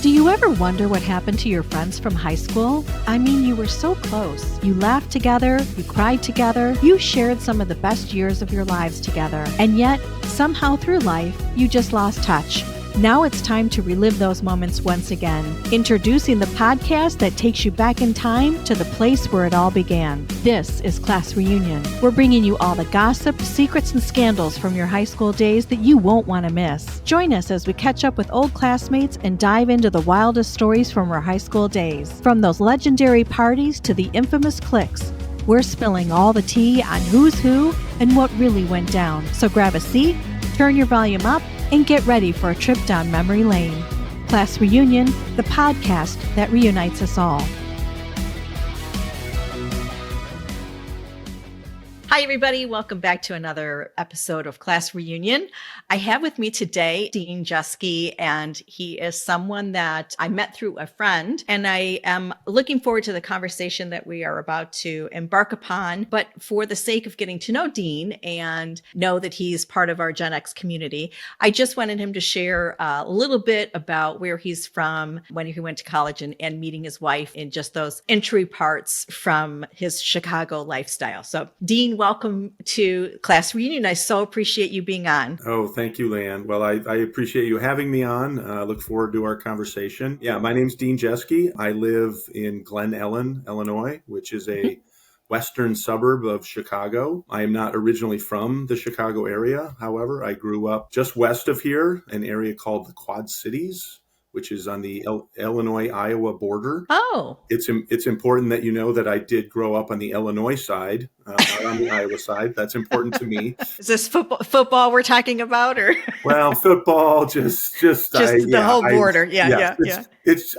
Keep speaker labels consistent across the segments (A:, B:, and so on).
A: Do you ever wonder what happened to your friends from high school? I mean, you were so close. You laughed together, you cried together, you shared some of the best years of your lives together. And yet, somehow through life, you just lost touch. Now it's time to relive those moments once again. Introducing the podcast that takes you back in time to the place where it all began. This is Class Reunion. We're bringing you all the gossip, secrets, and scandals from your high school days that you won't want to miss. Join us as we catch up with old classmates and dive into the wildest stories from our high school days. From those legendary parties to the infamous cliques, we're spilling all the tea on who's who and what really went down. So grab a seat, turn your volume up, and get ready for a trip down memory lane. Class Reunion, the podcast that reunites us all. Hi, everybody. Welcome back to another episode of Class Reunion. I have with me today Dean Jeske, and he is someone that I met through a friend, and I am looking forward to the conversation that we are about to embark upon. But for the sake of getting to know Dean and know that he's part of our Gen X community, I just wanted him to share a little bit about where he's from, when he went to college, and meeting his wife, in just those entry parts from his Chicago lifestyle. So, Dean, welcome to Class Reunion. I so appreciate you being on.
B: Oh, thank you, Leanne. Well, I appreciate you having me on. I look forward to our conversation. Yeah, my name's Dean Jeske. I live in Glen Ellen, Illinois, which is a western suburb of Chicago. I am not originally from the Chicago area. However, I grew up just west of here, an area called the Quad Cities, which is on the Illinois-Iowa border.
A: Oh.
B: It's important that you know that I did grow up on the Illinois side, not on the Iowa side. That's important to me.
A: Is this football we're talking about, or?
B: Well, football, just
A: the whole border. Yeah.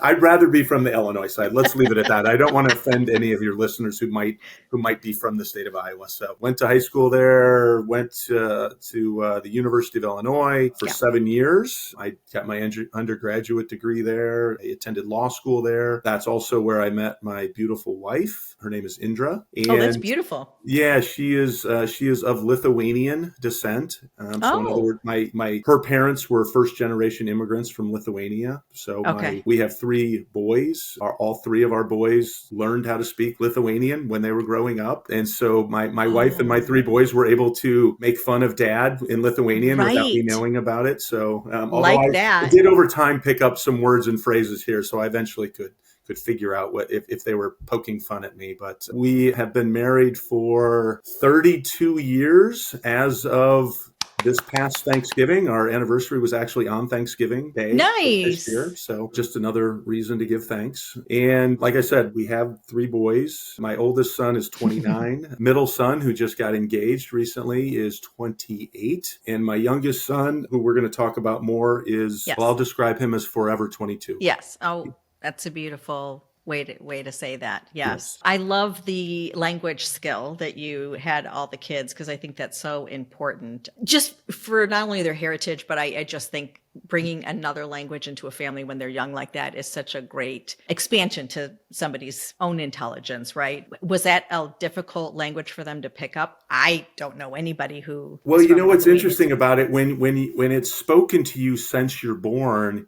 B: I'd rather be from the Illinois side. Let's leave it at that. I don't want to offend any of your listeners who might be from the state of Iowa. So went to high school there, went to the University of Illinois for 7 years. I got my undergraduate degree there. I attended law school there. That's also where I met my beautiful wife. Her name is Indra.
A: And that's beautiful.
B: Yeah, she is of Lithuanian descent. So in other words, her parents were first generation immigrants from Lithuania. So we have 3 boys. All 3 of our boys learned how to speak Lithuanian when they were growing up. And so my wife and my 3 boys were able to make fun of dad in Lithuanian without me knowing about it. So I did over time pick up some words and phrases here. So I eventually could figure out what if they were poking fun at me. But we have been married for 32 years as of this past Thanksgiving. Our anniversary was actually on Thanksgiving Day this year. So just another reason to give thanks. And like I said, we have 3 boys. My oldest son is 29. Middle son, who just got engaged recently, is 28. And my youngest son, who we're going to talk about more, is, well, I'll describe him as forever 22.
A: Yes. Oh, that's a beautiful way to say that. Yes. I love the language skill that you had all the kids, because I think that's so important, just for not only their heritage, but I just think bringing another language into a family when they're young like that is such a great expansion to somebody's own intelligence, right? Was that a difficult language for them to pick up? I don't know anybody who.
B: Well, you know what's interesting about it, when it's spoken to you since you're born,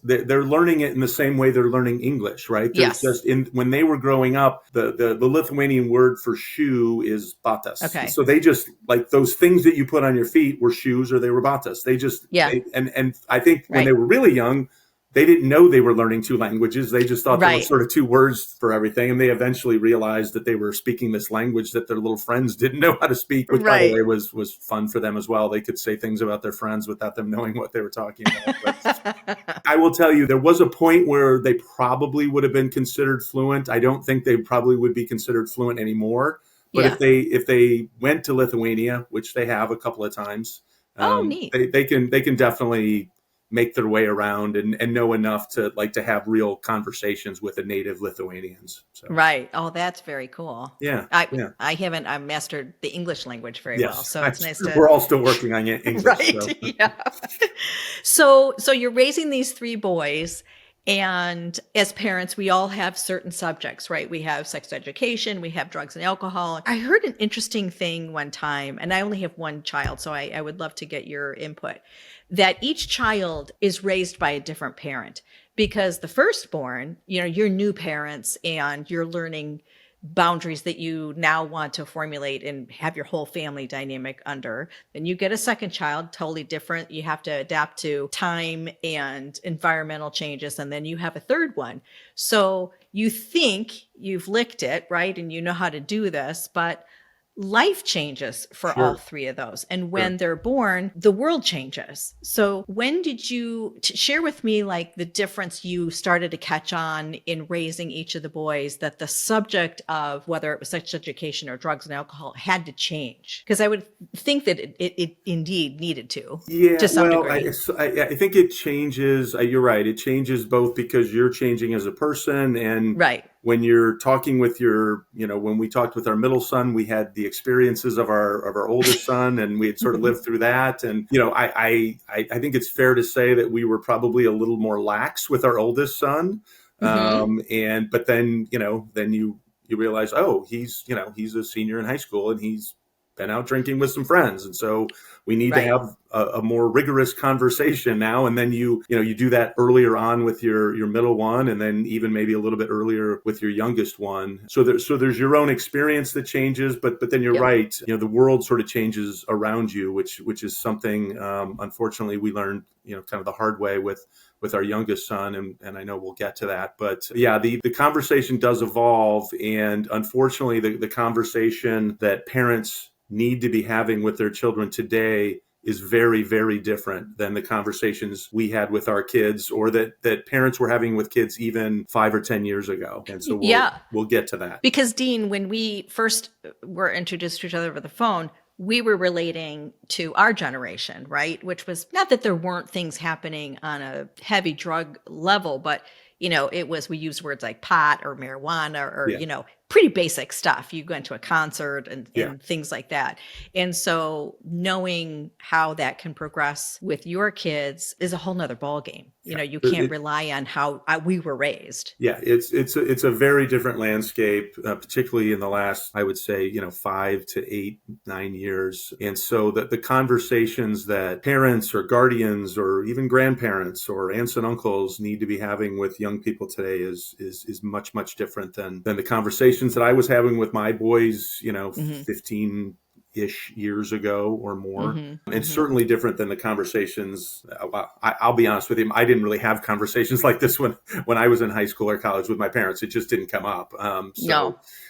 B: they're learning it in the same way they're learning English, right? There's just when they were growing up, the Lithuanian word for shoe is batas.
A: Okay.
B: So they just, like, those things that you put on your feet were shoes, or they were batas. They just, and I think when they were really young, they didn't know they were learning 2 languages. They just thought there were sort of 2 words for everything. And they eventually realized that they were speaking this language that their little friends didn't know how to speak, which, by the way, was fun for them as well. They could say things about their friends without them knowing what they were talking about. But I will tell you, there was a point where they probably would have been considered fluent. I don't think they probably would be considered fluent anymore. But if they went to Lithuania, which they have a couple of times,
A: neat.
B: They can definitely make their way around and know enough to have real conversations with the native Lithuanians. So.
A: Right. Oh, that's very cool.
B: Yeah.
A: I haven't mastered the English language very well. So it's nice to.
B: We're all still working on English.
A: Right. So. So you're raising these 3 boys,
C: And as parents, we all have certain subjects, right? We have sex education, we have drugs and alcohol. I heard an interesting thing one time, and I only have one child, so I would love to get your input, that each child is raised by a different parent, because the firstborn, you're new parents and you're learning boundaries that you now want to formulate and have your whole family dynamic under. Then you get a second child, totally different. You have to adapt to time and environmental changes. And then you have a third one. So you think you've licked it, right? And you know how to do this, but life changes for all three of those. And when they're born, the world changes. So when did you share with me like the difference you started to catch on in raising each of the boys, that the subject of whether it was sex education or drugs and alcohol had to change? Because I would think that it indeed needed to.
B: Yeah,
C: to some degree.
B: I think it changes. You're right. It changes both because you're changing as a person, and when you're talking with when we talked with our middle son, we had the experiences of our oldest son, and we had sort of lived through that. And I think it's fair to say that we were probably a little more lax with our oldest son. But then you realize, oh, he's a senior in high school and he's been out drinking with some friends, and so we need to have a more rigorous conversation now. And then you do that earlier on with your middle one, and then even maybe a little bit earlier with your youngest one. So there's your own experience that changes, but then you're right. The world sort of changes around you, which is something unfortunately we learned kind of the hard way with our youngest son, and I know we'll get to that. But yeah, the conversation does evolve, and unfortunately the conversation that parents need to be having with their children today is very, very different than the conversations we had with our kids, or that parents were having with kids even 5 or 10 years ago. And so we'll get to that.
C: Because Dean, when we first were introduced to each other over the phone, we were relating to our generation, right? Which was not that there weren't things happening on a heavy drug level, but it was, we used words like pot or marijuana or pretty basic stuff. You go into a concert and things like that. And so knowing how that can progress with your kids is a whole nother ballgame. You can't rely on how we were raised.
B: Yeah, it's a very different landscape, particularly in the last, I would say, 5 to 8, 9 years. And so that the conversations that parents or guardians or even grandparents or aunts and uncles need to be having with young people today is much, much different than the conversations that I was having with my boys, 15-ish years ago or more. And certainly different than the conversations. I'll be honest with you, I didn't really have conversations like this when I was in high school or college with my parents. It just didn't come up.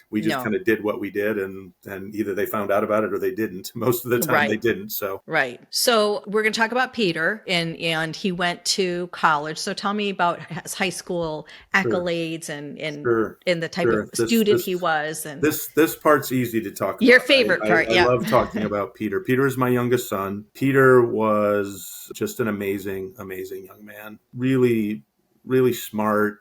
B: We just kind of did what we did, and either they found out about it or they didn't. Most of the time they didn't. So
C: So we're going to talk about Peter, and he went to college. So tell me about his high school accolades and the type of student he was. And
B: this part's easy to talk about.
C: Your favorite part,
B: I love talking about Peter. Peter is my youngest son. Peter was just an amazing, amazing young man. Really, really smart.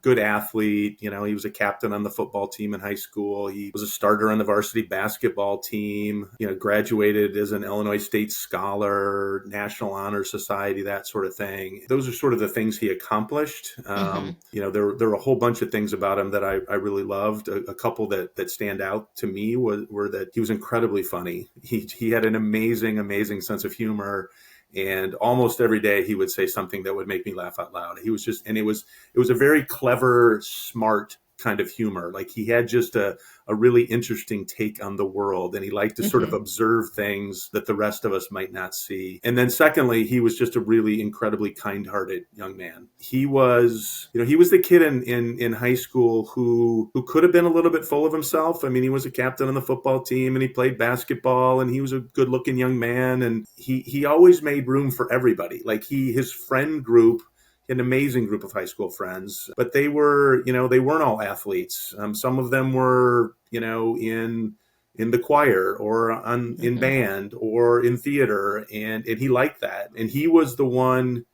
B: Good athlete. He was a captain on the football team in high school. He was a starter on the varsity basketball team, graduated as an Illinois State Scholar, National Honor Society, that sort of thing. Those are sort of the things he accomplished. There were a whole bunch of things about him that I really loved. A couple that stand out to me were that he was incredibly funny. He had an amazing, amazing sense of humor. And almost every day he would say something that would make me laugh out loud. He was just, and it was a very clever, smart kind of humor. Like he had just a really interesting take on the world, and he liked to sort of observe things that the rest of us might not see. And then secondly, he was just a really incredibly kind-hearted young man. He was the kid in high school who could have been a little bit full of himself. I mean, he was a captain on the football team and he played basketball and he was a good-looking young man, and he always made room for everybody. Like his friend group, an amazing group of high school friends, but they weren't all athletes. Some of them were, in the choir or in band or in theater. And he liked that. And he was the one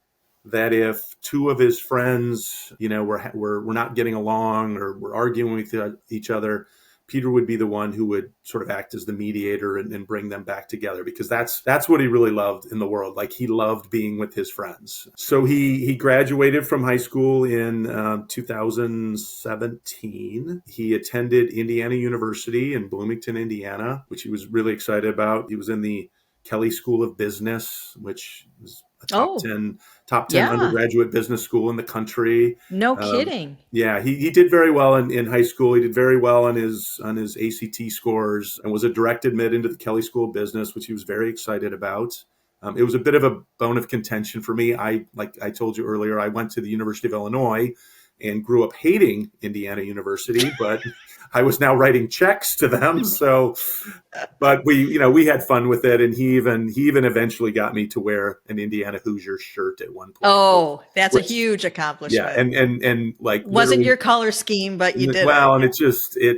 B: that if two of his friends, were not getting along or were arguing with each other, Peter would be the one who would sort of act as the mediator and bring them back together, because that's what he really loved in the world. Like, he loved being with his friends. So he graduated from high school in 2017. He attended Indiana University in Bloomington, Indiana, which he was really excited about. He was in the Kelley School of Business, which is a top 10 undergraduate business school in the country.
C: No kidding.
B: Yeah, he did very well in high school. He did very well on his ACT scores, and was a direct admit into the Kelley School of Business, which he was very excited about. It was a bit of a bone of contention for me. Like I told you earlier, I went to the University of Illinois and grew up hating Indiana University, but I was now writing checks to them. So, but we had fun with it. And he even eventually got me to wear an Indiana Hoosier shirt at one point.
C: Oh, that's a huge accomplishment.
B: Yeah. And like,
C: wasn't your color scheme, but you did.
B: Well, and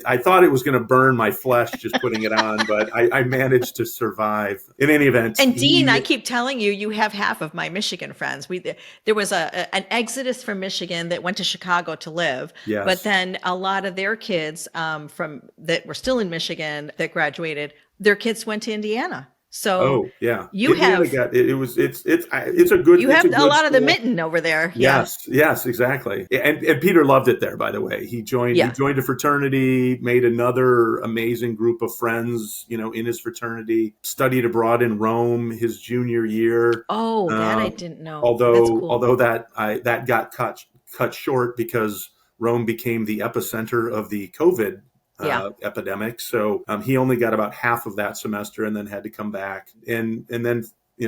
B: I thought it was going to burn my flesh just putting it on, but I managed to survive in any event.
C: And Dean, I keep telling you, you have half of my Michigan friends. There was an exodus from Michigan that went to Chicago to live.
B: Yes.
C: But then a lot of their kids from that were still in Michigan that graduated, their kids went to Indiana. So you have
B: it's a good.
C: You have a lot
B: school.
C: of the mitten over there.
B: Yes, exactly. And Peter loved it there. By the way, he joined a fraternity, made another amazing group of friends. In his fraternity, studied abroad in Rome his junior year.
C: Oh, that I didn't know.
B: Although that got cut short because Rome became the epicenter of the COVID epidemic. So he only got about half of that semester and then had to come back. And then,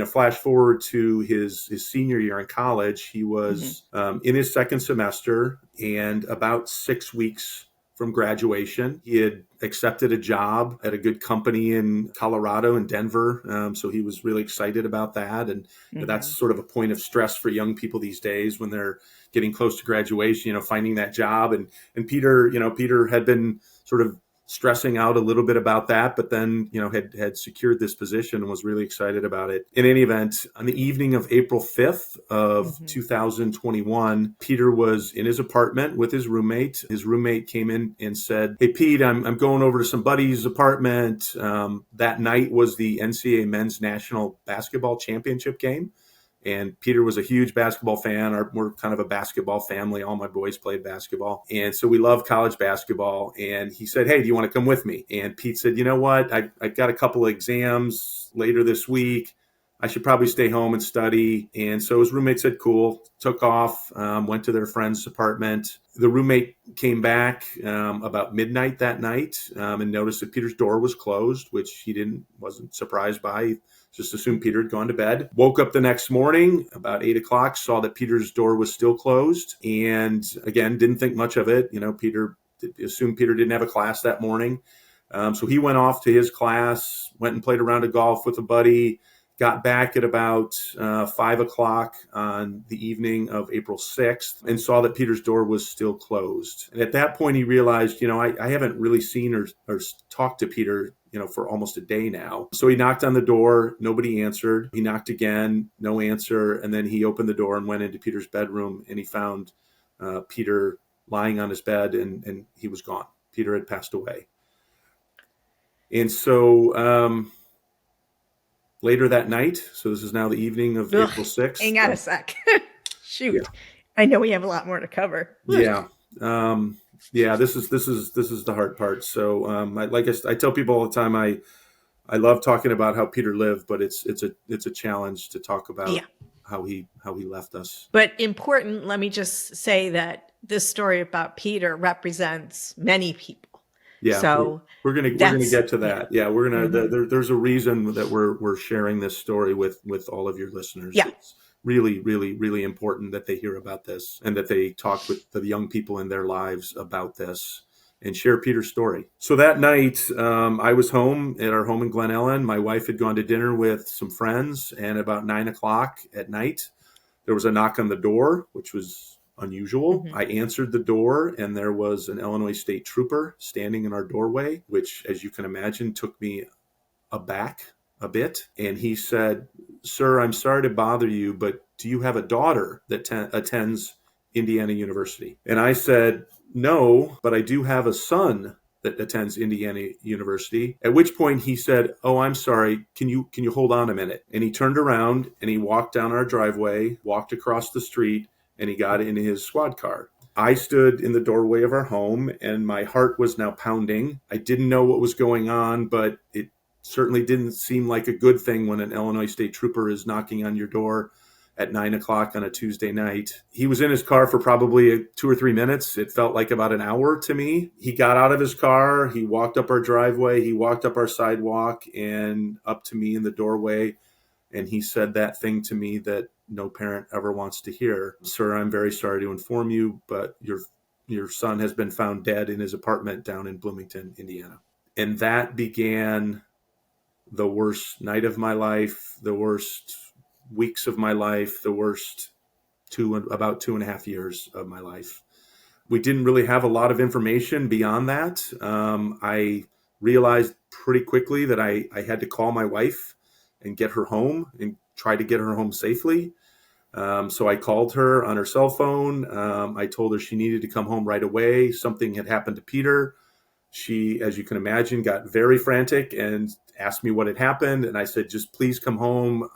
B: flash forward to his senior year in college, he was in his second semester, and about 6 weeks from graduation, he had accepted a job at a good company in Colorado, in Denver. So he was really excited about that. And that's sort of a point of stress for young people these days when they're getting close to graduation, finding that job. And Peter had been sort of stressing out a little bit about that, but then, had secured this position and was really excited about it. In any event, on the evening of April 5th of 2021, Peter was in his apartment with his roommate. His roommate came in and said, "Hey, Pete, I'm going over to some buddy's apartment." That night was the NCAA Men's National Basketball Championship game. And Peter was a huge basketball fan. We're kind of a basketball family. All my boys played basketball. And so we love college basketball. And he said, "Hey, do you want to come with me?" And Pete said, "You know what? I've got a couple of exams later this week. I should probably stay home and study." And so his roommate said, "Cool," took off, went to their friend's apartment. The roommate came back about midnight that night and noticed that Peter's door was closed, which he wasn't surprised by. He just assumed Peter had gone to bed. Woke up the next morning about 8 o'clock, saw that Peter's door was still closed. And again, didn't think much of it. Peter assumed Peter didn't have a class that morning. So he went off to his class, went and played a round of golf with a buddy, got back at about 5 o'clock on the evening of April 6th and saw that Peter's door was still closed. And at that point, he realized, I haven't really seen or talked to Peter, for almost a day now. So he knocked on the door. Nobody answered. He knocked again, no answer. And then he opened the door and went into Peter's bedroom, and he found Peter lying on his bed, and he was gone. Peter had passed away. And so later that night, so this is now the evening of April 6th.
C: Hang on a sec. Shoot. Yeah. I know we have a lot more to cover.
B: Yeah. This is the hard part. So I tell people all the time, I love talking about how Peter lived, but it's a challenge to talk about how he left us.
C: But important, let me just say that this story about Peter represents many people.
B: Yeah,
C: so
B: we're gonna get to that. Yeah, we're gonna. There's a reason that we're sharing this story with all of your listeners.
C: Yeah.
B: It's really, really, really important that they hear about this and that they talk with the young people in their lives about this and share Peter's story. So that night, I was home at our home in Glen Ellen. My wife had gone to dinner with some friends, and about 9 o'clock at night, there was a knock on the door, which was unusual. I answered the door, and there was an Illinois State Trooper standing in our doorway, which, as you can imagine, took me aback a bit. And he said, "Sir, I'm sorry to bother you, but do you have a daughter that attends Indiana University?" And I said, "No, but I do have a son that attends Indiana University. At which point he said, "Oh, I'm sorry. Can you hold on a minute?" And he turned around and he walked down our driveway, walked across the street, and he got in his squad car. I stood in the doorway of our home and my heart was now pounding. I didn't know what was going on, but it certainly didn't seem like a good thing when an Illinois State Trooper is knocking on your door at 9 o'clock on a Tuesday night. He was in his car for probably 2 or 3 minutes. It felt like about an hour to me. He got out of his car. He walked up our driveway. He walked up our sidewalk and up to me in the doorway. And he said that thing to me that no parent ever wants to hear. "Sir, I'm very sorry to inform you, but your son has been found dead in his apartment down in Bloomington, Indiana." And that began the worst night of my life, the worst weeks of my life, the worst about 2.5 years of my life. We didn't really have a lot of information beyond that. I realized pretty quickly that I had to call my wife and get her home and try to get her home safely. So I called her on her cell phone. I told her she needed to come home right away. Something had happened to Peter. She, as you can imagine, got very frantic and asked me what had happened. And I said, "Just please come home.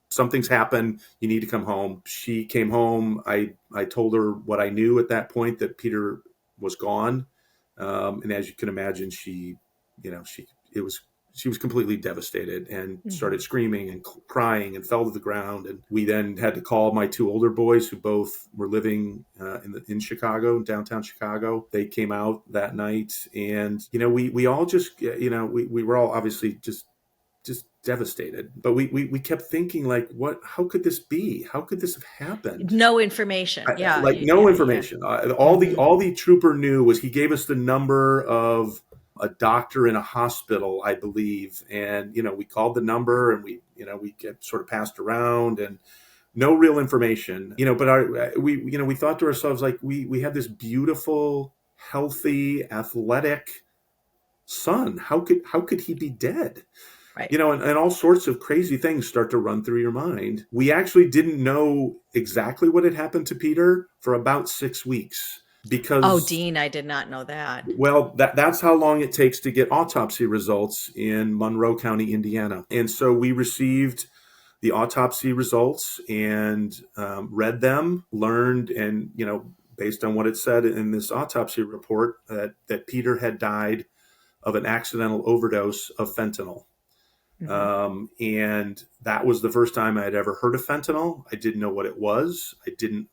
B: Something's happened. You need to come home." She came home. I told her what I knew at that point, that Peter was gone. And as you can imagine, she was completely devastated and started screaming and crying and fell to the ground. And we then had to call my 2 older boys, who both were living in Chicago, downtown Chicago. They came out that night, and we all just we were all obviously just devastated. But we kept thinking, like, how could this be? How could this have happened?
C: No information.
B: No information. All the trooper knew was he gave us the number of a doctor in a hospital, I believe. And, we called the number and we get sort of passed around and no real information, but we thought to ourselves, like, we had this beautiful, healthy, athletic son. How could he be dead?
C: Right.
B: And all sorts of crazy things start to run through your mind. We actually didn't know exactly what had happened to Peter for about 6 weeks. Because,
C: Dean, I did not know that.
B: Well, that's how long it takes to get autopsy results in Monroe County, Indiana. And so we received the autopsy results and read them, learned, and, based on what it said in this autopsy report, that Peter had died of an accidental overdose of fentanyl. And that was the first time I had ever heard of fentanyl. I didn't know what it was. I didn't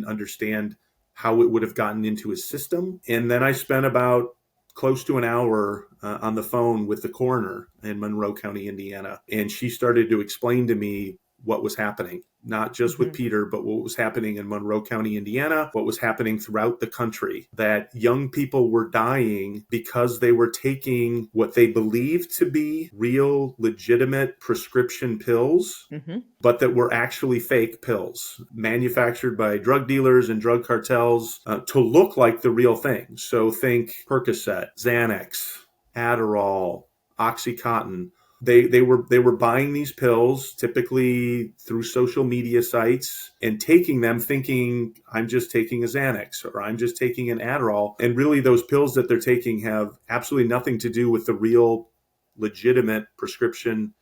B: understand how it would have gotten into his system. And then I spent about close to an hour on the phone with the coroner in Monroe County, Indiana. And she started to explain to me what was happening, not just with Peter, but what was happening in Monroe County, Indiana, what was happening throughout the country, that young people were dying because they were taking what they believed to be real, legitimate prescription pills, but that were actually fake pills manufactured by drug dealers and drug cartels to look like the real thing. So think Percocet, Xanax, Adderall, Oxycontin. They were buying these pills, typically through social media sites, and taking them thinking, I'm just taking a Xanax or I'm just taking an Adderall. And really those pills that they're taking have absolutely nothing to do with the real, legitimate prescription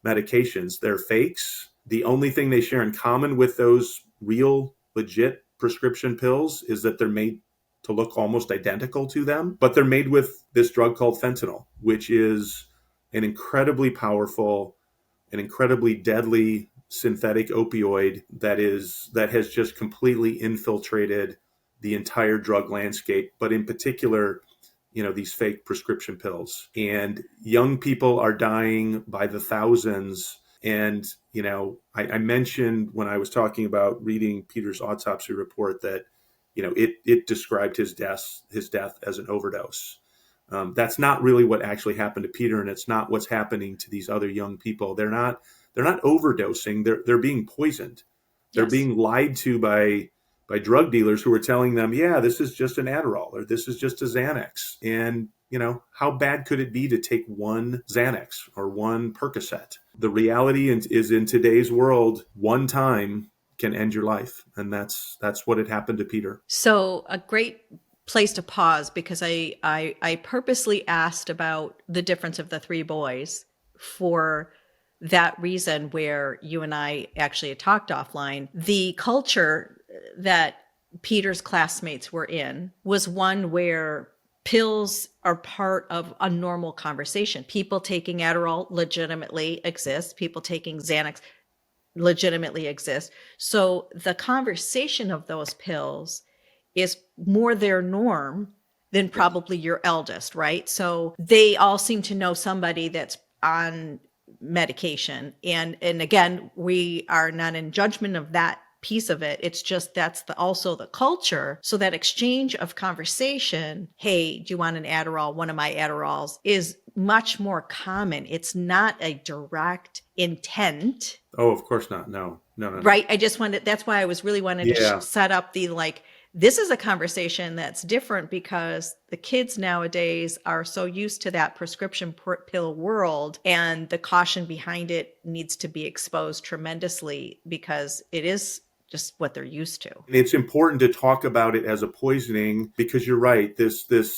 B: medications. They're fakes. The only thing they share in common with those real, legit prescription pills is that they're made to look almost identical to them, but they're made with this drug called fentanyl, which is an incredibly powerful, an incredibly deadly synthetic opioid that has just completely infiltrated the entire drug landscape, but in particular, these fake prescription pills. And young people are dying by the thousands. And, I mentioned when I was talking about reading Peter's autopsy report that, it described his death as an overdose. That's not really what actually happened to Peter, and it's not what's happening to these other young people. They're not overdosing. They're being poisoned. They're being lied to by drug dealers who are telling them, yeah, this is just an Adderall or this is just a Xanax. And, how bad could it be to take one Xanax or one Percocet? The reality is in today's world, one time can end your life. And that's what had happened to Peter.
C: So a great place to pause because I purposely asked about the difference of the three boys for that reason, where you and I actually had talked offline. The culture that Peter's classmates were in was one where pills are part of a normal conversation. People taking Adderall legitimately exist. People taking Xanax legitimately exist. So the conversation of those pills is more their norm than probably your eldest, right? So they all seem to know somebody that's on medication. And again, we are not in judgment of that piece of it. It's just that's also the culture. So that exchange of conversation, hey, do you want an Adderall? One of my Adderalls is much more common. It's not a direct intent.
B: Oh, of course not. No.
C: Right. I just wanted, that's why I was really wanting to set up the, like, this is a conversation that's different because the kids nowadays are so used to that prescription pill world, and the caution behind it needs to be exposed tremendously because it is just what they're used to.
B: It's important to talk about it as a poisoning because you're right. The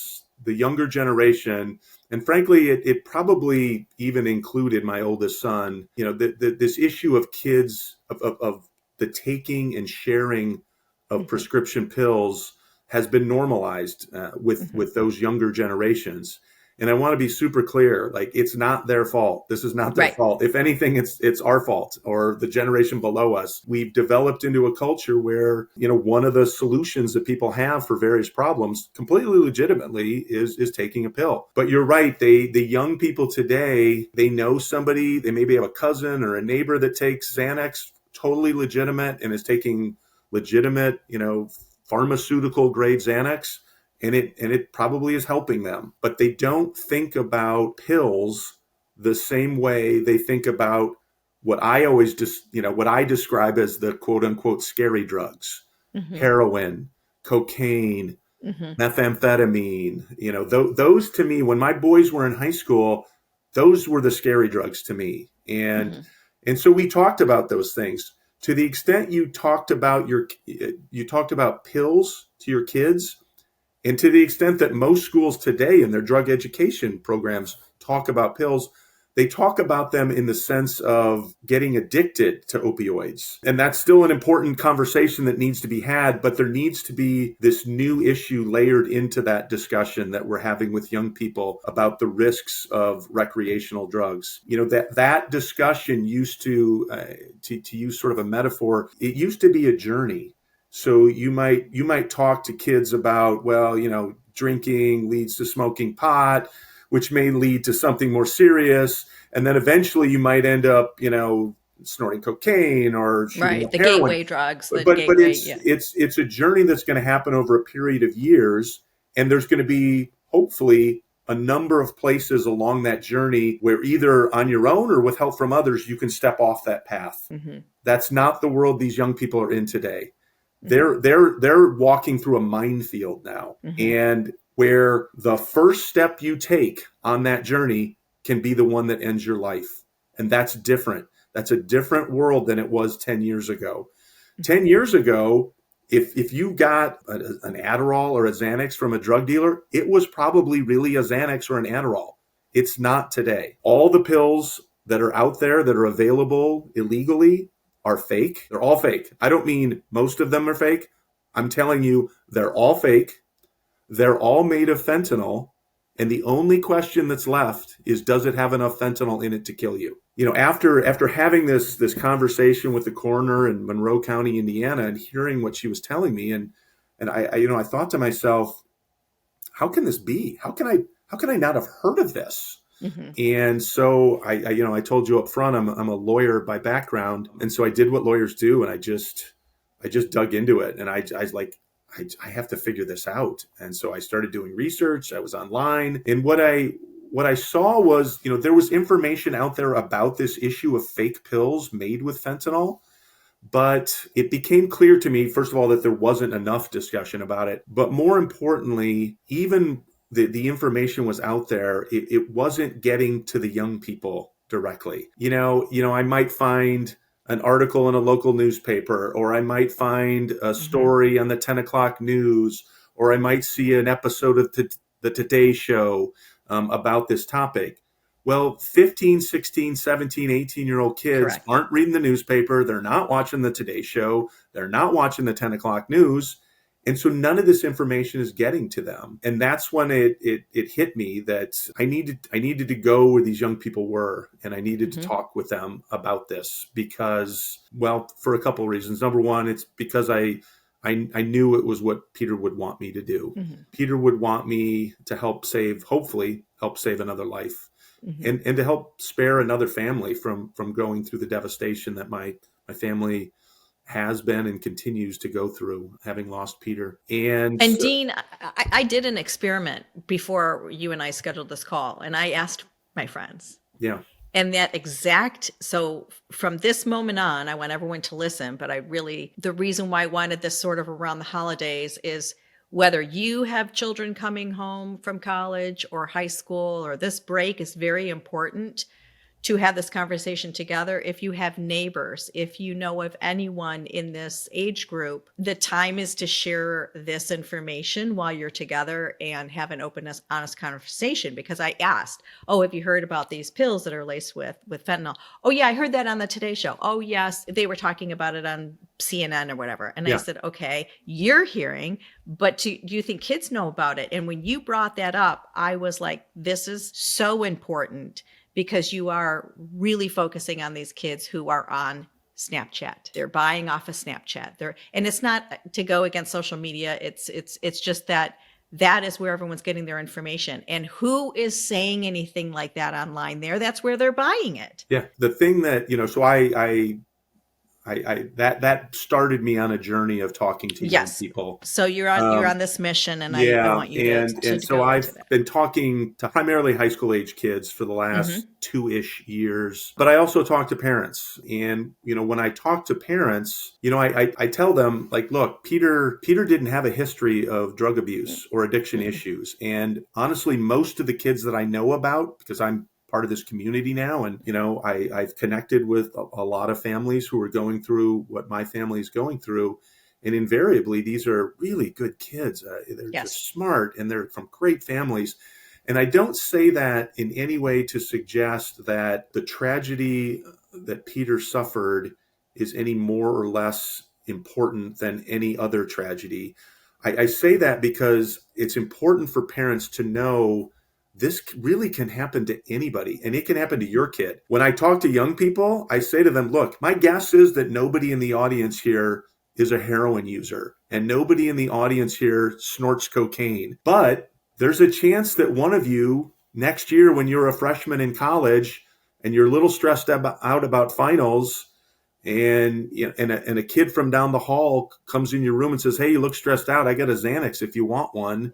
B: younger generation, and frankly, it probably even included my oldest son, this issue of kids, of the taking and sharing of prescription pills has been normalized with those younger generations. And I want to be super clear, like, it's not their fault. This is not their fault. If anything, it's our fault or the generation below us. We've developed into a culture where, one of the solutions that people have for various problems completely legitimately is taking a pill. But you're right. The young people today, they know somebody, they maybe have a cousin or a neighbor that takes Xanax, totally legitimate, and is taking legitimate, pharmaceutical grade Xanax. And it probably is helping them, but they don't think about pills the same way they think about what I always what I describe as the quote unquote scary drugs, heroin, cocaine, methamphetamine. Those to me, when my boys were in high school, those were the scary drugs to me. And so we talked about those things. To the extent you talked about pills to your kids, and to the extent that most schools today in their drug education programs talk about pills, they talk about them in the sense of getting addicted to opioids. And that's still an important conversation that needs to be had, but there needs to be this new issue layered into that discussion that we're having with young people about the risks of recreational drugs. That discussion used to use sort of a metaphor, it used to be a journey. So you might talk to kids about, drinking leads to smoking pot, which may lead to something more serious. And then eventually you might end up, snorting cocaine or shooting up
C: the
B: heroin.
C: Gateway drugs.
B: But it's a journey that's going to happen over a period of years. And there's going to be, hopefully, a number of places along that journey where either on your own or with help from others, you can step off that path. That's not the world these young people are in today. They're walking through a minefield now, and where the first step you take on that journey can be the one that ends your life. And that's different. That's a different world than it was 10 years ago. 10 years ago, if you got an Adderall or a Xanax from a drug dealer, it was probably really a Xanax or an Adderall. It's not today. All the pills that are out there that are available illegally are fake. They're all fake. I don't mean most of them are fake. I'm telling you, they're all fake. They're all made of fentanyl. And the only question that's left is, does it have enough fentanyl in it to kill you? After having this conversation with the coroner in Monroe County, Indiana, and hearing what she was telling me, and I thought to myself, how can this be? How can I not have heard of this? And so I told you up front, I'm a lawyer by background. And so I did what lawyers do. And I just dug into it. And I was like, I have to figure this out. And so I started doing research. I was online. And what I saw was, there was information out there about this issue of fake pills made with fentanyl. But it became clear to me, first of all, that there wasn't enough discussion about it. But more importantly, even the information was out there. It wasn't getting to the young people directly. I might find an article in a local newspaper, or I might find a story on the 10 o'clock news, or I might see an episode of the Today Show about this topic. Well, 15, 16, 17, 18-year-old kids
C: Correct.
B: aren't reading the newspaper. They're not watching the Today Show. They're not watching the 10 o'clock news. And so none of this information is getting to them. And that's when it hit me that I needed to go where these young people were. And I needed to talk with them about this because, well, for a couple of reasons. Number one, it's because I knew it was what Peter would want me to do. Peter would want me to hopefully help save another life and to help spare another family from going through the devastation that my family has been and continues to go through, having lost Peter. And
C: Dean, I did an experiment before you and I scheduled this call, and I asked my friends.
B: Yeah.
C: And so from this moment on, I want everyone to listen, but the reason why I wanted this sort of around the holidays is whether you have children coming home from college or high school or this break is very important to have this conversation together. If you have neighbors, if you know of anyone in this age group, the time is to share this information while you're together and have an open, honest conversation. Because I asked, oh, have you heard about these pills that are laced with fentanyl? Oh yeah, I heard that on the Today Show. Oh yes, they were talking about it on CNN or whatever. And I said, okay, you're hearing, but do you think kids know about it? And when you brought that up, I was like, this is so important, because you are really focusing on these kids who are on Snapchat. They're buying off of Snapchat. And it's not to go against social media. It's just that is where everyone's getting their information. And who is saying anything like that online there? That's where they're buying it.
B: Yeah. The thing that, so that started me on a journey of talking to young people.
C: So you're on this mission, and I want you to
B: so I've been talking to primarily high school age kids for the last 2-ish years, but I also talk to parents. And when I talk to parents, I tell them, like, look, Peter didn't have a history of drug abuse or addiction issues, and honestly, most of the kids that I know about, because I'm part of this community now. And, I've connected with a lot of families who are going through what my family is going through. And invariably, these are really good kids. They're just smart, and they're from great families. And I don't say that in any way to suggest that the tragedy that Peter suffered is any more or less important than any other tragedy. I say that because it's important for parents to know this really can happen to anybody, and it can happen to your kid. When I talk to young people, I say to them, look, my guess is that nobody in the audience here is a heroin user, and nobody in the audience here snorts cocaine. But there's a chance that one of you next year, when you're a freshman in college and you're a little stressed out about finals, and a kid from down the hall comes in your room and says, hey, you look stressed out. I got a Xanax if you want one.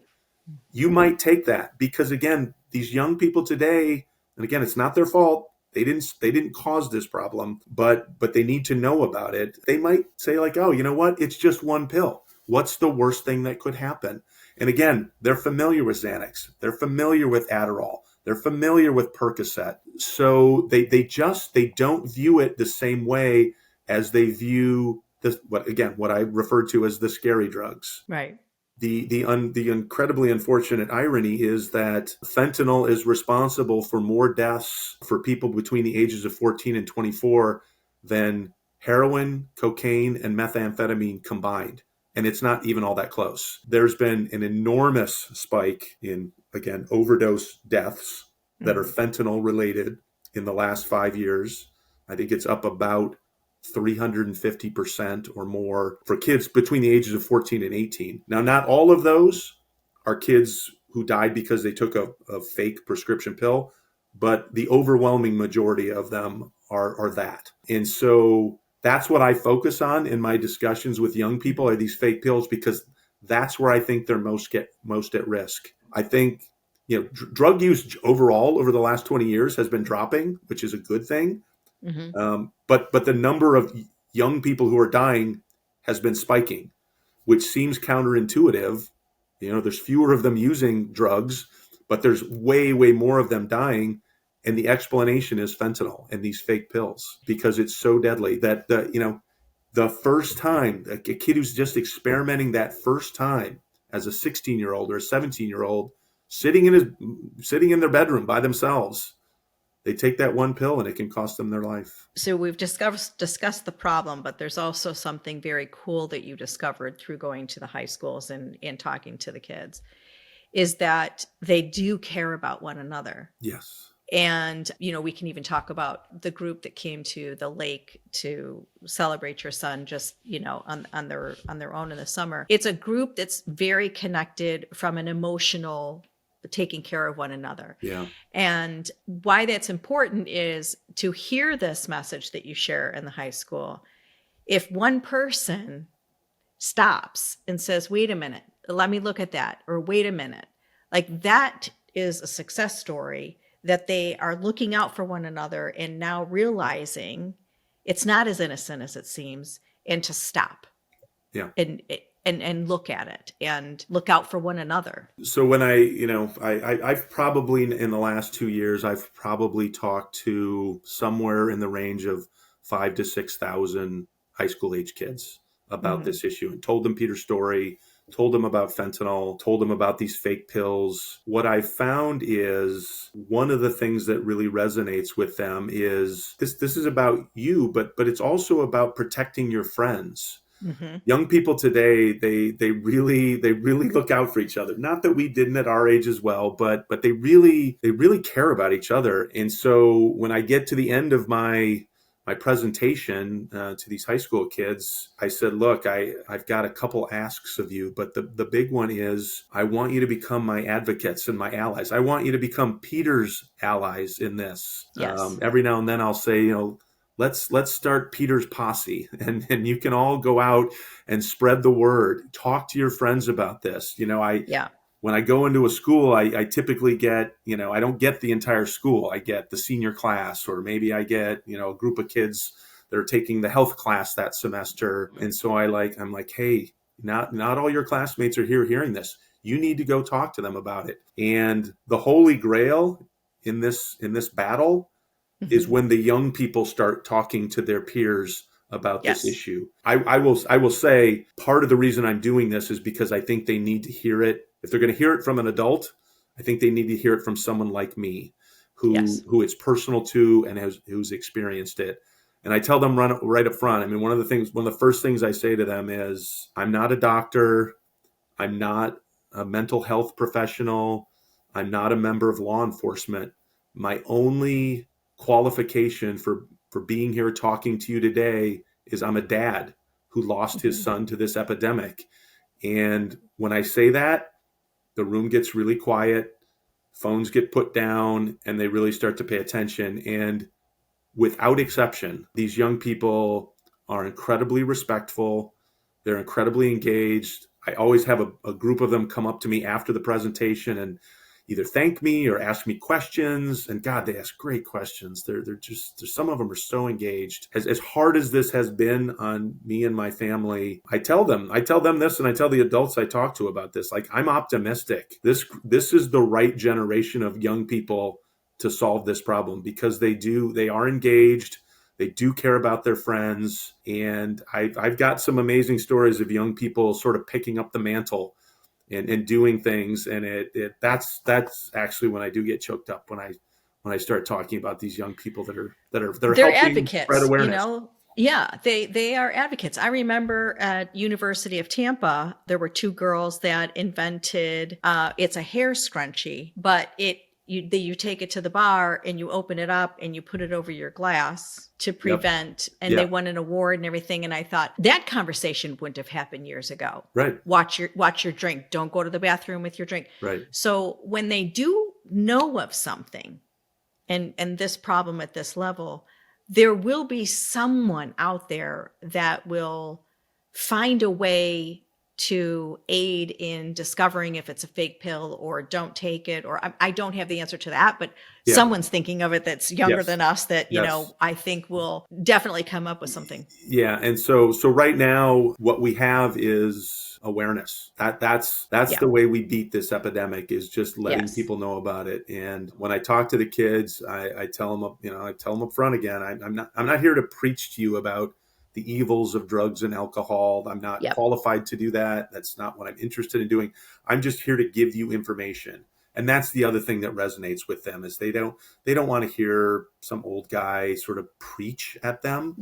B: You might take that, because again, these young people today, and again, it's not their fault. They didn't cause this problem, but they need to know about it. They might say, like, oh, you know what? It's just one pill. What's the worst thing that could happen? And again, they're familiar with Xanax. They're familiar with Adderall. They're familiar with Percocet. So they don't view it the same way as they view this, what I refer to as the scary drugs.
C: Right.
B: The incredibly unfortunate irony is that fentanyl is responsible for more deaths for people between the ages of 14 and 24 than heroin, cocaine, and methamphetamine combined. And it's not even all that close. There's been an enormous spike in, again, overdose deaths that are fentanyl related in the last 5 years. I think it's up about 350% or more for kids between the ages of 14 and 18. Now, not all of those are kids who died because they took a fake prescription pill, but the overwhelming majority of them are that. And so that's what I focus on in my discussions with young people, are these fake pills, because that's where I think they're most at risk. I think, drug use overall over the last 20 years has been dropping, which is a good thing. But the number of young people who are dying has been spiking, which seems counterintuitive. There's fewer of them using drugs, but there's way, way more of them dying. And the explanation is fentanyl and these fake pills, because it's so deadly that, the first time a kid who's just experimenting that first time as a 16-year-old or a 17-year-old sitting in their bedroom by themselves. They take that one pill and it can cost them their life.
C: So we've discussed the problem, but there's also something very cool that you discovered through going to the high schools and talking to the kids, is that they do care about one another.
B: Yes.
C: And, we can even talk about the group that came to the lake to celebrate your son just, on their own in the summer. It's a group that's very connected from an emotional taking care of one another.
B: Yeah.
C: And why that's important is to hear this message that you share in the high school. If one person stops and says, wait a minute, let me look at that, or wait a minute, like that is a success story, that they are looking out for one another and now realizing it's not as innocent as it seems, and to stop.
B: Yeah.
C: And look at it and look out for one another.
B: So when I've probably in the last 2 years, I've probably talked to somewhere in the range of 5,000 to 6,000 high school age kids about this issue, and told them Peter's story, told them about fentanyl, told them about these fake pills. What I found is one of the things that really resonates with them is this is about you, but it's also about protecting your friends. Mm-hmm. Young people today, they really look out for each other. Not that we didn't at our age as well, but they really care about each other. And so when I get to the end of my presentation to these high school kids, I said, look, I've got a couple asks of you, but the big one is I want you to become my advocates and my allies. I want you to become Peter's allies in this.
C: Yes.
B: Every now and then I'll say, let's start Peter's posse, and you can all go out and spread the word. Talk to your friends about this. When I go into a school, I typically get, I don't get the entire school. I get the senior class, or maybe I get, a group of kids that are taking the health class that semester. And so I'm like, hey, not all your classmates are here hearing this. You need to go talk to them about it. And the holy grail in this battle is when the young people start talking to their peers about this issue. I will say part of the reason I'm doing this is because I think they need to hear it. If they're going to hear it from an adult, I think they need to hear it from someone like me, who it's personal to and who's experienced it. And I tell them right up front. I mean, one of the first things I say to them is, I'm not a doctor. I'm not a mental health professional. I'm not a member of law enforcement. My only qualification for being here talking to you today is I'm a dad who lost his son to this epidemic. And when I say that, the room gets really quiet, phones get put down, and they really start to pay attention. And without exception, these young people are incredibly respectful. They're incredibly engaged. I always have a group of them come up to me after the presentation and either thank me or ask me questions. And God, they ask great questions. They're just, some of them are so engaged. As hard as this has been on me and my family, I tell them this, and I tell the adults I talk to about this, like, I'm optimistic. This is the right generation of young people to solve this problem, because they are engaged. They do care about their friends. And I've got some amazing stories of young people sort of picking up the mantle and doing things. And that's actually when I do get choked up, when I start talking about these young people that are
C: they're
B: helping
C: advocates,
B: spread awareness.
C: Yeah, they are advocates. I remember at University of Tampa, there were two girls that invented, it's a hair scrunchie, but you take it to the bar and you open it up and you put it over your glass to prevent, and they won an award and everything. And I thought that conversation wouldn't have happened years ago.
B: Right.
C: Watch your drink. Don't go to the bathroom with your drink.
B: Right.
C: So when they do know of something and this problem at this level, there will be someone out there that will find a way to aid in discovering if it's a fake pill or don't take it, or I don't have the answer to that, but someone's thinking of it that's younger than us that, I think will definitely come up with something.
B: Yeah. And so right now what we have is awareness. That's the way we beat this epidemic, is just letting people know about it. And when I talk to the kids, I tell them, I tell them up front again, I'm not here to preach to you about the evils of drugs and alcohol. I'm not qualified to do that. That's not what I'm interested in doing. I'm just here to give you information. And that's the other thing that resonates with them is they don't want to hear some old guy sort of preach at them.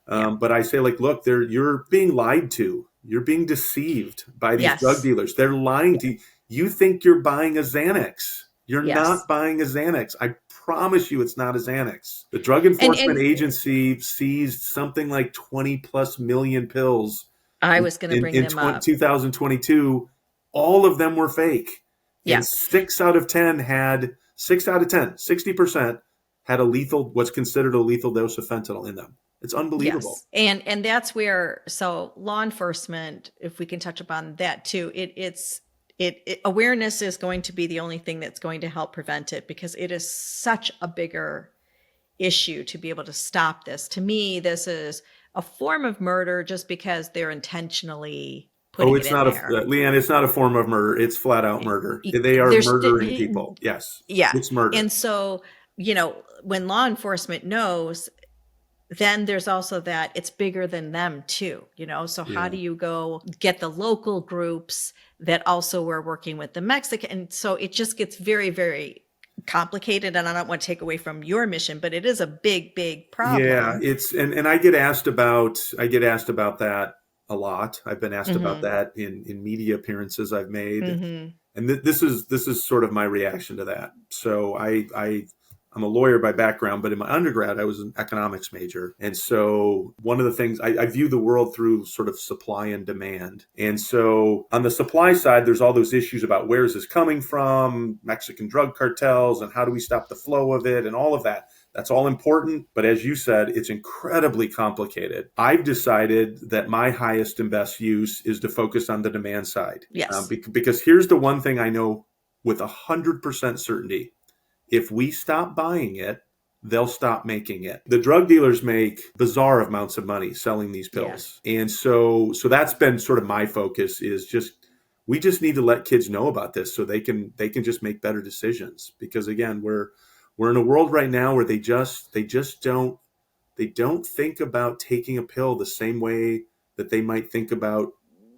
B: But I say, like, look, you're being lied to. You're being deceived by these drug dealers. They're lying to you. You think you're buying a Xanax. You're not buying a Xanax. I promise you it's not a Xanax. The Drug Enforcement Agency seized something like 20 plus million pills.
C: I was going to bring them up.
B: 2022, all of them were fake. And 6 out of 10, 60% had what's considered a lethal dose of fentanyl in them. It's unbelievable.
C: Yes. And that's where, so law enforcement, if we can touch upon that too, awareness is going to be the only thing that's going to help prevent it, because it is such a bigger issue to be able to stop this. To me, this is a form of murder just because they're intentionally putting it in there.
B: Leanne, it's not a form of murder. It's flat out murder. They are murdering people. Yes.
C: Yeah.
B: It's murder.
C: And so, when law enforcement knows, then there's also that it's bigger than them too, so how do you go get the local groups that also were working with the Mexican? And so it just gets very, very complicated, and I don't want to take away from your mission, but it is a big, big problem.
B: Yeah, it's, and I get asked about that a lot. I've been asked about that in media appearances I've made. And this is sort of my reaction to that. So I'm a lawyer by background, but in my undergrad, I was an economics major. And so one of the things, I view the world through sort of supply and demand. And so on the supply side, there's all those issues about where is this coming from, Mexican drug cartels, and how do we stop the flow of it, and all of that. That's all important. But as you said, it's incredibly complicated. I've decided that my highest and best use is to focus on the demand side.
C: Yes.
B: Because here's the one thing I know with 100% certainty. If we stop buying it, they'll stop making it. The drug dealers make bizarre amounts of money selling these pills. Yeah. And so that's been sort of my focus, is we just need to let kids know about this so they can just make better decisions. Because again, we're in a world right now where they just don't think about taking a pill the same way that they might think about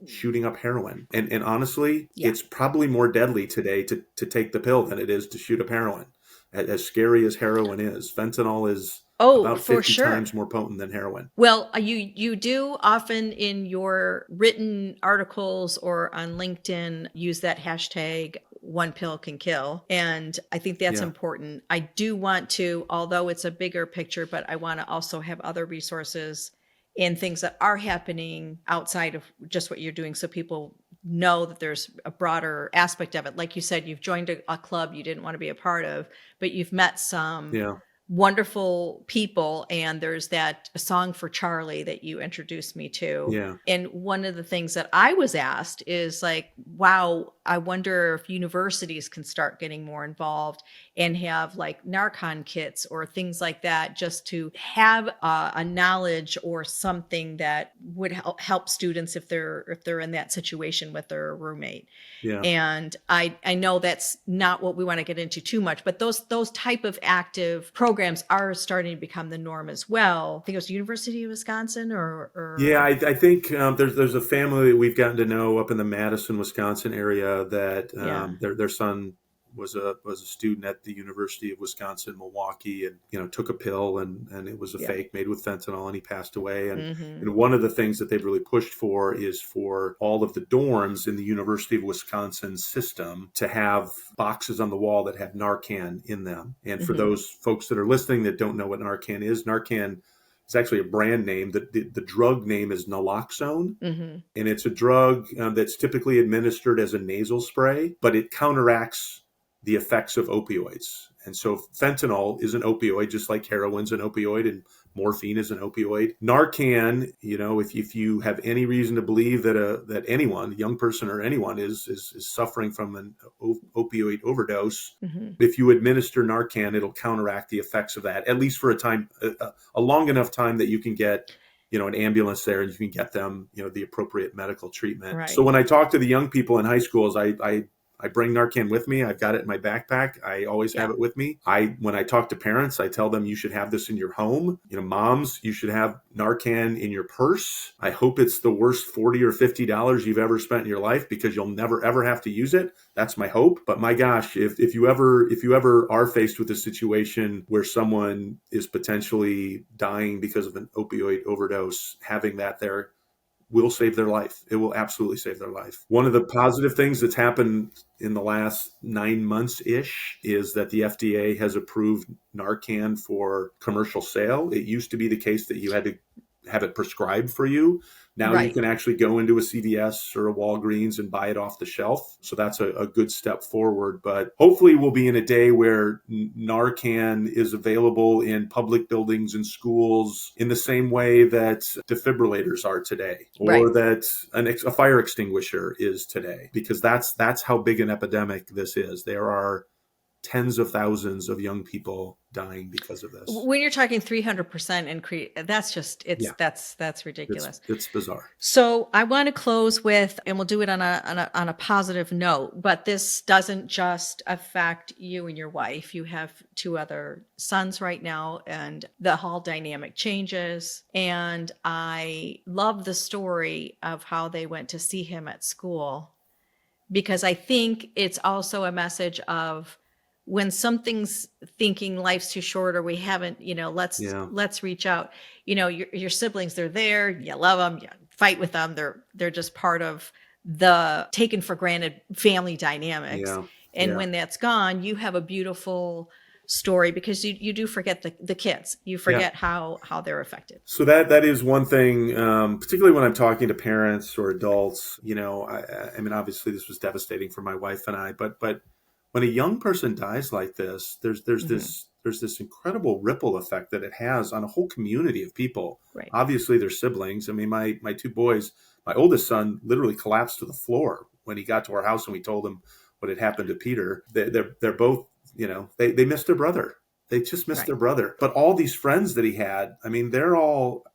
B: shooting up heroin. And honestly, it's probably more deadly today to take the pill than it is to shoot up heroin. As scary as heroin is, fentanyl is about 50 times more potent than heroin.
C: Well, you do often in your written articles or on LinkedIn use that hashtag one pill can kill. And I think that's important. I do want to, although it's a bigger picture, but I want to also have other resources and things that are happening outside of just what you're doing, so people know that there's a broader aspect of it. Like you said, you've joined a club you didn't want to be a part of, but you've met some wonderful people, and there's that A Song for Charlie that you introduced me to.
B: Yeah.
C: And one of the things that I was asked is like, wow, I wonder if universities can start getting more involved and have like Narcan kits or things like that, just to have a knowledge or something that would help students if they're in that situation with their roommate.
B: Yeah.
C: And I know that's not what we want to get into too much, but those type of active programs are starting to become the norm as well. I think it was University of Wisconsin or
B: yeah, I think there's a family that we've gotten to know up in the Madison, Wisconsin area that their son was a student at the University of Wisconsin, Milwaukee, and took a pill and it was a fake made with fentanyl, and he passed away. And one of the things that they've really pushed for is for all of the dorms in the University of Wisconsin system to have boxes on the wall that have Narcan in them. And for those folks that are listening that don't know what Narcan is actually a brand name. The drug name is naloxone, and it's a drug that's typically administered as a nasal spray, but it counteracts the effects of opioids. And so fentanyl is an opioid, just like heroin's an opioid and morphine is an opioid. Narcan, if you have any reason to believe that anyone, a young person or anyone, is suffering from an opioid overdose, if you administer Narcan, it'll counteract the effects of that, at least for a time, a long enough time that you can get an ambulance there and you can get them, the appropriate medical treatment.
C: Right.
B: So when I talk to the young people in high schools, I I bring Narcan with me. I've got it in my backpack. I always have it with me. When I talk to parents, I tell them you should have this in your home. Moms, you should have Narcan in your purse. I hope it's the worst $40 or $50 you've ever spent in your life, because you'll never ever have to use it. That's my hope. But my gosh, if you ever are faced with a situation where someone is potentially dying because of an opioid overdose, having that there will save their life. It will absolutely save their life. One of the positive things that's happened in the last 9 months-ish is that the FDA has approved Narcan for commercial sale. It used to be the case that you had to have it prescribed for you. Now you can actually go into a CVS or a Walgreens and buy it off the shelf. So that's a good step forward. But hopefully we'll be in a day where Narcan is available in public buildings and schools in the same way that defibrillators are today, or that a fire extinguisher is today, because that's how big an epidemic this is. There are tens of thousands of young people dying because of this.
C: When you're talking 300% increase, that's just, that's ridiculous.
B: It's bizarre.
C: So I want to close with, and we'll do it on a positive note, but this doesn't just affect you and your wife. You have 2 other sons right now, and the whole dynamic changes. And I love the story of how they went to see him at school, because I think it's also a message of, when something's thinking life's too short, or we haven't, let's reach out. Your siblings, they're there, you love them, you fight with them. They're just part of the taken for granted family dynamics. And when that's gone, you have a beautiful story, because you do forget the kids. You forget how they're affected.
B: So that is one thing, particularly when I'm talking to parents or adults. I mean, obviously this was devastating for my wife and I, but when a young person dies like this, there's this incredible ripple effect that it has on a whole community of people.
C: Right.
B: Obviously, their siblings. I mean, my 2 boys, my oldest son literally collapsed to the floor when he got to our house and we told him what had happened to Peter. They're both, they missed their brother. They just missed their brother. But all these friends that he had, I mean, they're all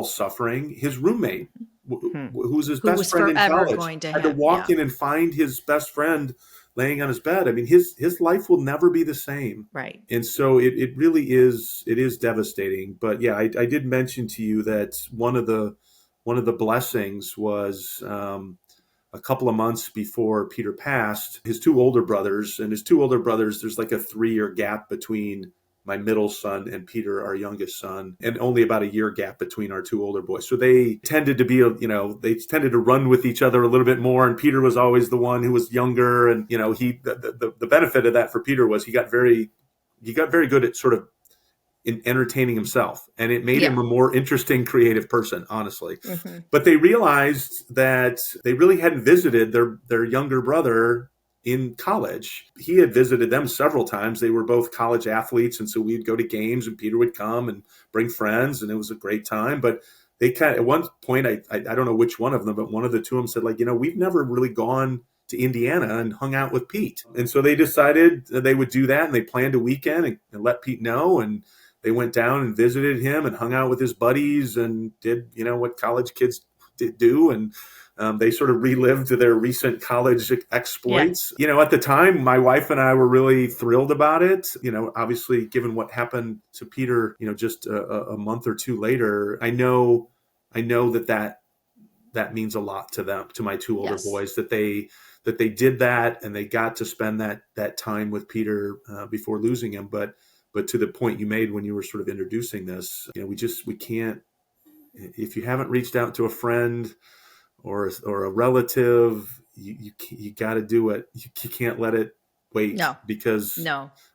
B: suffering. His roommate, who was his best friend in college, had to walk in and find his best friend laying on his bed. I mean, his life will never be the same.
C: Right.
B: And so it really is, it is devastating. But yeah, I did mention to you that one of the blessings was a couple of months before Peter passed, his 2 older brothers, there's like a 3-year gap between my middle son and Peter, our youngest son, and only about a year gap between our 2 older boys. So they tended to be, they tended to run with each other a little bit more. And Peter was always the one who was younger. And, the benefit of that for Peter was he got very good at sort of in entertaining himself. And it made him a more interesting, creative person, honestly. Mm-hmm. But they realized that they really hadn't visited their younger brother in college. He had visited them several times. They were both college athletes. And so we'd go to games and Peter would come and bring friends, and it was a great time. But they at one point, I don't know which one of them, but one of the 2 of them said, we've never really gone to Indiana and hung out with Pete. And so they decided they would do that, and they planned a weekend and let Pete know. And they went down and visited him and hung out with his buddies and did, what college kids do. And they sort of relived their recent college exploits. Yeah. At the time, my wife and I were really thrilled about it. Obviously, given what happened to Peter, just a month or 2 later, I know that means a lot to them, to my 2 older boys, that they did that and they got to spend that time with Peter before losing him. But to the point you made when you were sort of introducing this, we can't, if you haven't reached out to a friend or a relative, you got to do it. You can't let it wait, because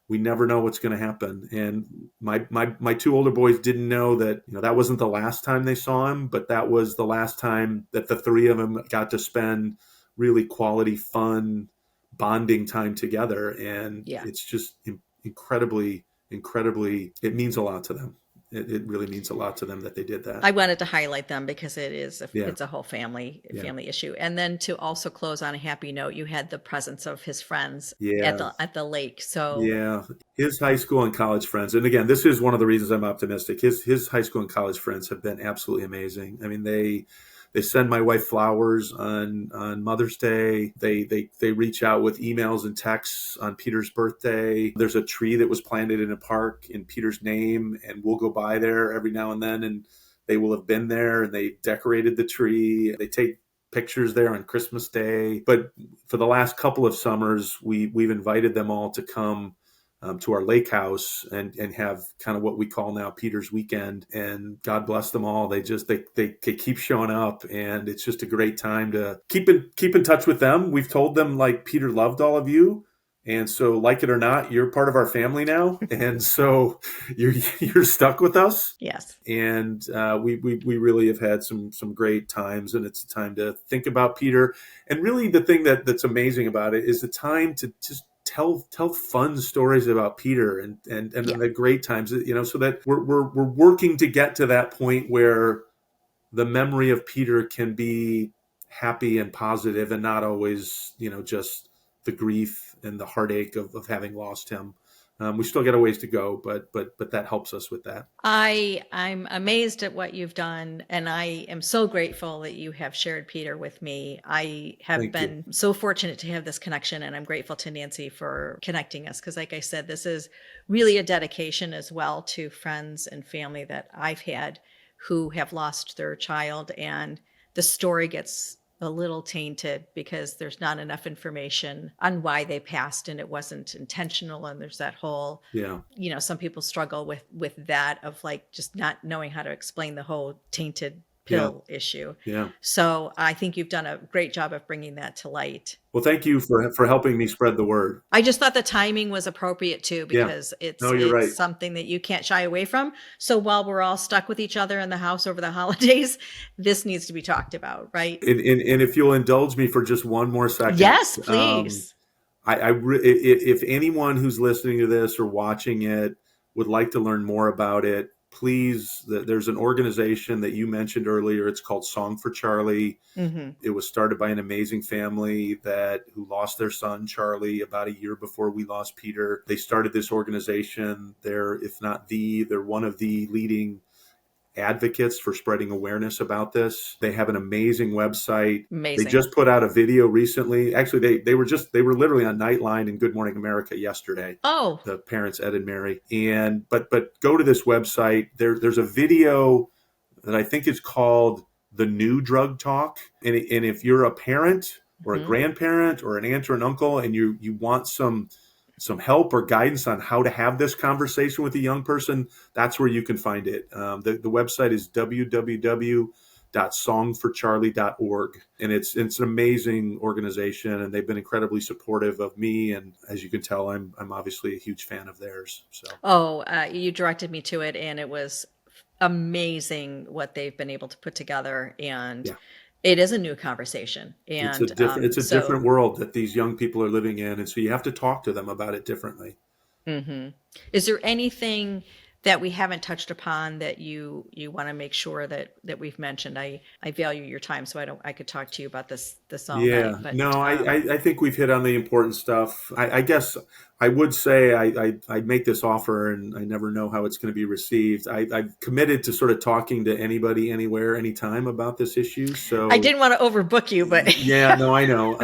B: we never know what's going to happen. And my 2 older boys didn't know that, that wasn't the last time they saw him, but that was the last time that the 3 of them got to spend really quality, fun, bonding time together. And it's just incredibly, it means a lot to them. It really means a lot to them that they did that.
C: I wanted to highlight them because it's a whole family issue. And then to also close on a happy note, you had the presence of his friends at the lake. So
B: his high school and college friends. And again, this is one of the reasons I'm optimistic. His high school and college friends have been absolutely amazing. I mean, they They send my wife flowers on Mother's Day. They reach out with emails and texts on Peter's birthday. There's a tree that was planted in a park in Peter's name, and we'll go by there every now and then, and they will have been there, and they decorated the tree. They take pictures there on Christmas Day. But for the last couple of summers, we've invited them all to come to our lake house and have kind of what we call now Peter's Weekend. And God bless them all. They keep showing up, and it's just a great time to keep in touch with them. We've told them, like, Peter loved all of you. And so, like it or not, you're part of our family now. And so you're stuck with us.
C: Yes.
B: And we really have had some great times, and it's a time to think about Peter. And really the thing that's amazing about it is the time to just tell fun stories about Peter and the great times, so that we're working to get to that point where the memory of Peter can be happy and positive, and not always, just the grief and the heartache of having lost him. We still got a ways to go, but that helps us with that.
C: I'm amazed at what you've done, and I am so grateful that you have shared Peter with me. I have been so fortunate to have this connection, and I'm grateful to Nancy for connecting us, because, like I said, this is really a dedication as well to friends and family that I've had who have lost their child, and the story gets a little tainted because there's not enough information on why they passed, and it wasn't intentional. And there's that whole, some people struggle with that, of like just not knowing how to explain the whole tainted pill issue.
B: Yeah.
C: So I think you've done a great job of bringing that to light.
B: Well, thank you for helping me spread the word.
C: I just thought the timing was appropriate too, because it's
B: right.
C: something that you can't shy away from. So while we're all stuck with each other in the house over the holidays, this needs to be talked about, right?
B: And if you'll indulge me for just one more second.
C: Yes, please.
B: If anyone who's listening to this or watching it would like to learn more about it, please, there's an organization that you mentioned earlier. It's called Song for Charlie. Mm-hmm. It was started by an amazing family who lost their son, Charlie, about a year before we lost Peter. They started this organization. They're one of the leading advocates for spreading awareness about this. They have an amazing website. Amazing. They just put out a video recently. Actually, they were literally on Nightline and Good Morning America yesterday.
C: Oh,
B: the parents, Ed and Mary. And but go to this website. There's a video that I think is called The New Drug Talk. And if you're a parent or a grandparent or an aunt or an uncle, and you want some help or guidance on how to have this conversation with a young person, that's where you can find it. The website is www.songforcharlie.org. And it's an amazing organization, and they've been incredibly supportive of me. And as you can tell, I'm obviously a huge fan of theirs. So.
C: You directed me to it, and it was amazing what they've been able to put together. And it is a new conversation, and
B: it's a different world that these young people are living in, and so you have to talk to them about it differently.
C: Mm-hmm. Is there anything that we haven't touched upon that you want to make sure that we've mentioned? I value your time, so I could talk to you about this all night. But,
B: no, I think we've hit on the important stuff. I guess I would say I make this offer, and I never know how it's going to be received. I've committed to sort of talking to anybody, anywhere, anytime about this issue. So
C: I didn't want to overbook you, but
B: yeah, no, I know.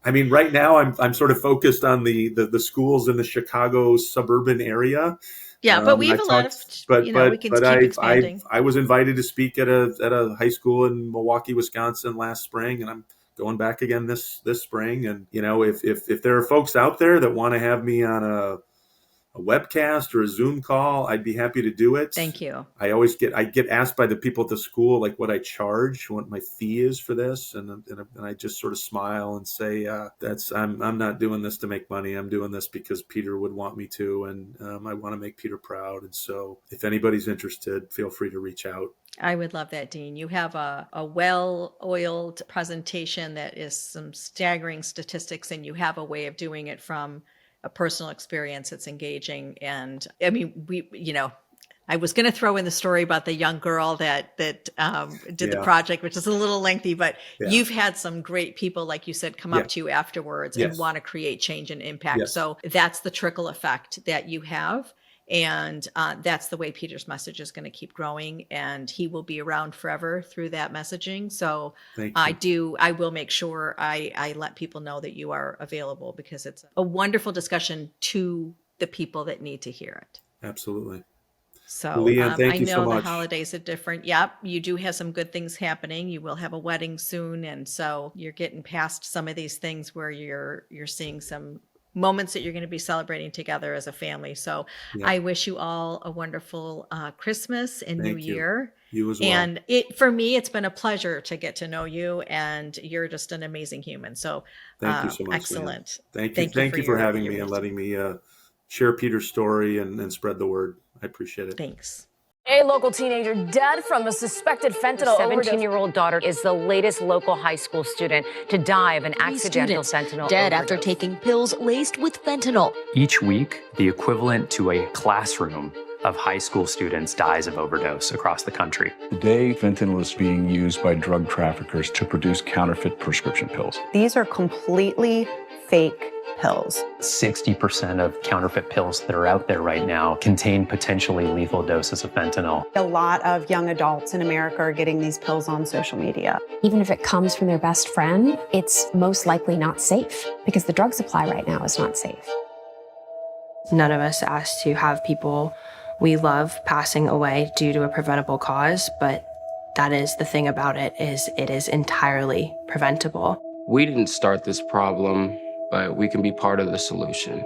B: I mean, right now I'm sort of focused on the schools in the Chicago suburban area.
C: Yeah, but we have a lot of, we can keep expanding.
B: I was invited to speak at a high school in Milwaukee, Wisconsin last spring, and I'm going back again this spring. And if there are folks out there that want to have me on a webcast or a Zoom call, I'd be happy to do it.
C: Thank you.
B: I get asked by the people at the school, like, what I charge, what my fee is for this. And I just sort of smile and say, I'm not doing this to make money. I'm doing this because Peter would want me to. And I want to make Peter proud. And so if anybody's interested, feel free to reach out.
C: I would love that, Dean. You have a well-oiled presentation that is some staggering statistics, and you have a way of doing it from a personal experience that's engaging. And I mean, I was going to throw in the story about the young girl that did the project, which is a little lengthy, but you've had some great people, like you said, come up to you afterwards and want to create change and impact. Yes. So that's the trickle effect that you have. And that's the way Peter's message is going to keep growing, and he will be around forever through that messaging. So I will make sure I let people know that you are available, because it's a wonderful discussion to the people that need to hear it.
B: Absolutely.
C: So
B: well, Leanne, thank you so much.
C: I know the holidays are different. Yep. You do have some good things happening. You will have a wedding soon. And so you're getting past some of these things where you're seeing some moments that you're going to be celebrating together as a family. So I wish you all a wonderful Christmas and New Year.
B: You as well.
C: And for me, it's been a pleasure to get to know you, and you're just an amazing human. So
B: thank you so much.
C: Excellent.
B: Leanne. Thank you for having me and letting me share Peter's story and spread the word. I appreciate it.
C: Thanks.
D: A local teenager dead from a suspected fentanyl overdose.
E: 17-year-old daughter is the latest local high school student to die of an accidental fentanyl
F: dead
E: overdose.
F: After taking pills laced with fentanyl.
G: Each week, the equivalent to a classroom of high school students dies of overdose across the country.
H: Today, fentanyl is being used by drug traffickers to produce counterfeit prescription pills.
I: These are completely fake pills.
G: 60% of counterfeit pills that are out there right now contain potentially lethal doses of fentanyl.
I: A lot of young adults in America are getting these pills on social media.
J: Even if it comes from their best friend, it's most likely not safe, because the drug supply right now is not safe.
K: None of us asked to have people we love passing away due to a preventable cause, but that is the thing about it is entirely preventable.
L: We didn't start this problem, but we can be part of the solution.